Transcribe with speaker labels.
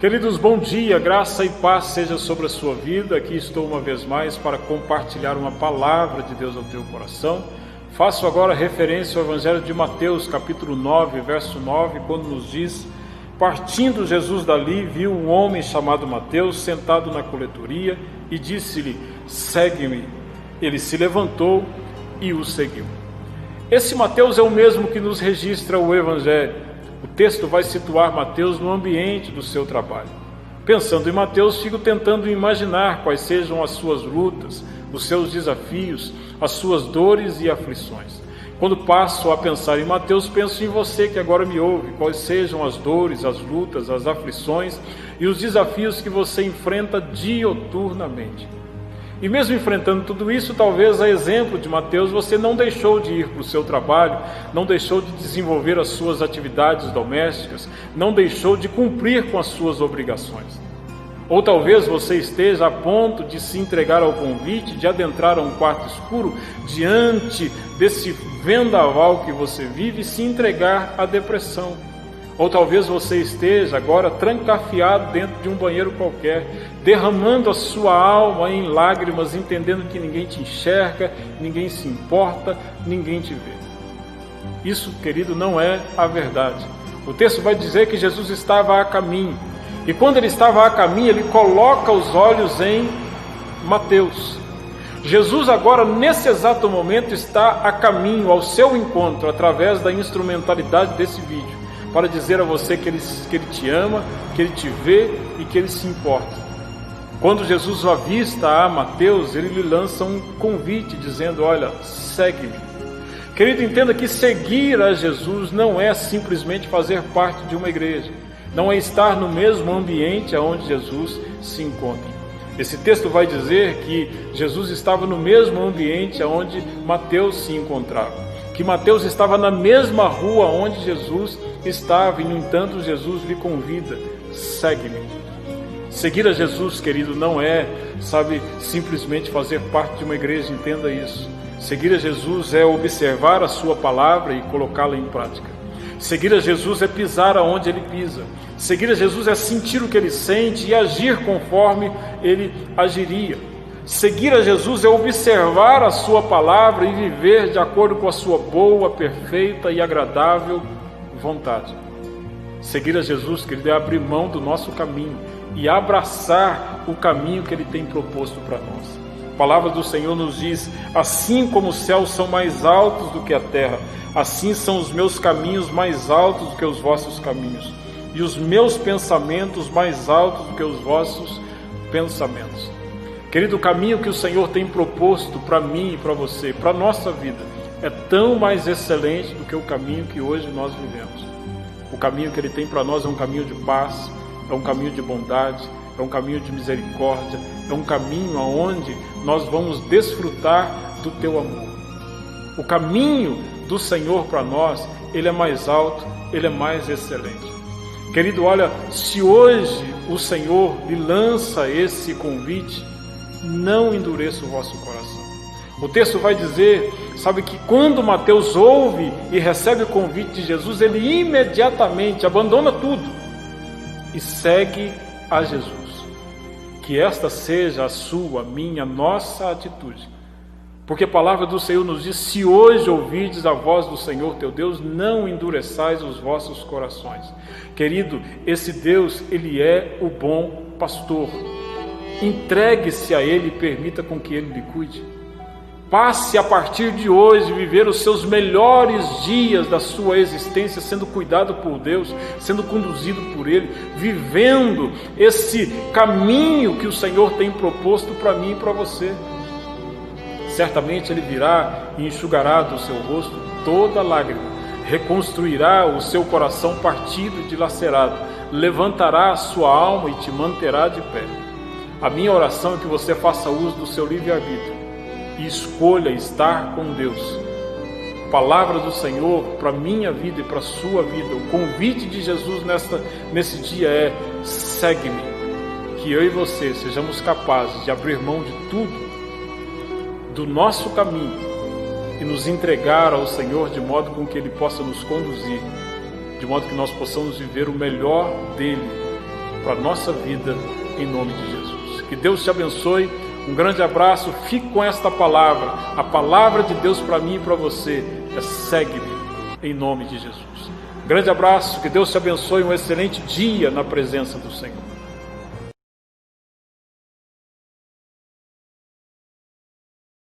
Speaker 1: Queridos, bom dia, graça e paz seja sobre a sua vida. Aqui estou uma vez mais para compartilhar uma palavra de Deus ao teu coração. Faço agora referência ao Evangelho de Mateus, capítulo 9, verso 9, quando nos diz: partindo Jesus dali, viu um homem chamado Mateus sentado na coletoria e disse-lhe: segue-me. Ele se levantou e o seguiu. Esse Mateus é o mesmo que nos registra o Evangelho. O texto vai situar Mateus no ambiente do seu trabalho. Pensando em Mateus, fico tentando imaginar quais sejam as suas lutas, os seus desafios, as suas dores e aflições. Quando passo a pensar em Mateus, penso em você que agora me ouve, quais sejam as dores, as lutas, as aflições e os desafios que você enfrenta dioturnamente. E mesmo enfrentando tudo isso, talvez a exemplo de Mateus, você não deixou de ir para o seu trabalho, não deixou de desenvolver as suas atividades domésticas, não deixou de cumprir com as suas obrigações. Ou talvez você esteja a ponto de se entregar ao convite, de adentrar a um quarto escuro, diante desse vendaval que você vive, e se entregar à depressão. Ou talvez você esteja agora trancafiado dentro de um banheiro qualquer, derramando a sua alma em lágrimas, entendendo que ninguém te enxerga, ninguém se importa, ninguém te vê. Isso, querido, não é a verdade. O texto vai dizer que Jesus estava a caminho. E quando ele estava a caminho, ele coloca os olhos em Mateus. Jesus agora, nesse exato momento, está a caminho ao seu encontro, através da instrumentalidade desse vídeo, para dizer a você que ele te ama, que ele te vê e que ele se importa. Quando Jesus o avista a Mateus, ele lhe lança um convite, dizendo: olha, segue-me. Querido, entenda que seguir a Jesus não é simplesmente fazer parte de uma igreja, não é estar no mesmo ambiente onde Jesus se encontra. Esse texto vai dizer que Jesus estava no mesmo ambiente onde Mateus se encontrava, que Mateus estava na mesma rua onde Jesus estava, e no entanto Jesus lhe convida: segue-me. Seguir a Jesus, querido, não é, simplesmente fazer parte de uma igreja, entenda isso. Seguir a Jesus é observar a sua palavra e colocá-la em prática. Seguir a Jesus é pisar aonde ele pisa. Seguir a Jesus é sentir o que ele sente e agir conforme ele agiria. Seguir a Jesus é observar a sua palavra e viver de acordo com a sua boa, perfeita e agradável vontade. Seguir a Jesus, querido, é abrir mão do nosso caminho e abraçar o caminho que ele tem proposto para nós. A palavra do Senhor nos diz: assim como os céus são mais altos do que a terra, assim são os meus caminhos mais altos do que os vossos caminhos, e os meus pensamentos mais altos do que os vossos pensamentos. Querido, o caminho que o Senhor tem proposto para mim e para você, para a nossa vida, é tão mais excelente do que o caminho que hoje nós vivemos. O caminho que Ele tem para nós é um caminho de paz, é um caminho de bondade, é um caminho de misericórdia, é um caminho onde nós vamos desfrutar do Teu amor. O caminho do Senhor para nós, Ele é mais alto, Ele é mais excelente. Querido, olha, se hoje o Senhor lhe lança esse convite, não endureça o vosso coração. O texto vai dizer, que quando Mateus ouve e recebe o convite de Jesus, ele imediatamente abandona tudo e segue a Jesus. Que esta seja a sua, a minha, a nossa atitude. Porque a palavra do Senhor nos diz: se hoje ouvirdes a voz do Senhor teu Deus, não endureçais os vossos corações. Querido, esse Deus, Ele é o bom pastor. Entregue-se a Ele e permita com que Ele lhe cuide. Passe a partir de hoje viver os seus melhores dias da sua existência sendo cuidado por Deus, sendo conduzido por Ele, vivendo esse caminho que o Senhor tem proposto para mim e para você. Certamente Ele virá e enxugará do seu rosto toda lágrima, reconstruirá o seu coração partido e dilacerado, levantará a sua alma e te manterá de pé. A minha oração é que você faça uso do seu livre-arbítrio e escolha estar com Deus. Palavra do Senhor para a minha vida e para a sua vida. O convite de Jesus nesse dia é: segue-me. Que eu e você sejamos capazes de abrir mão de tudo, do nosso caminho, e nos entregar ao Senhor de modo com que Ele possa nos conduzir, de modo que nós possamos viver o melhor dEle para a nossa vida, em nome de Jesus. Que Deus te abençoe, um grande abraço, fique com esta palavra. A palavra de Deus para mim e para você é: segue-me, em nome de Jesus. Grande abraço, que Deus te abençoe, um excelente dia na presença do Senhor.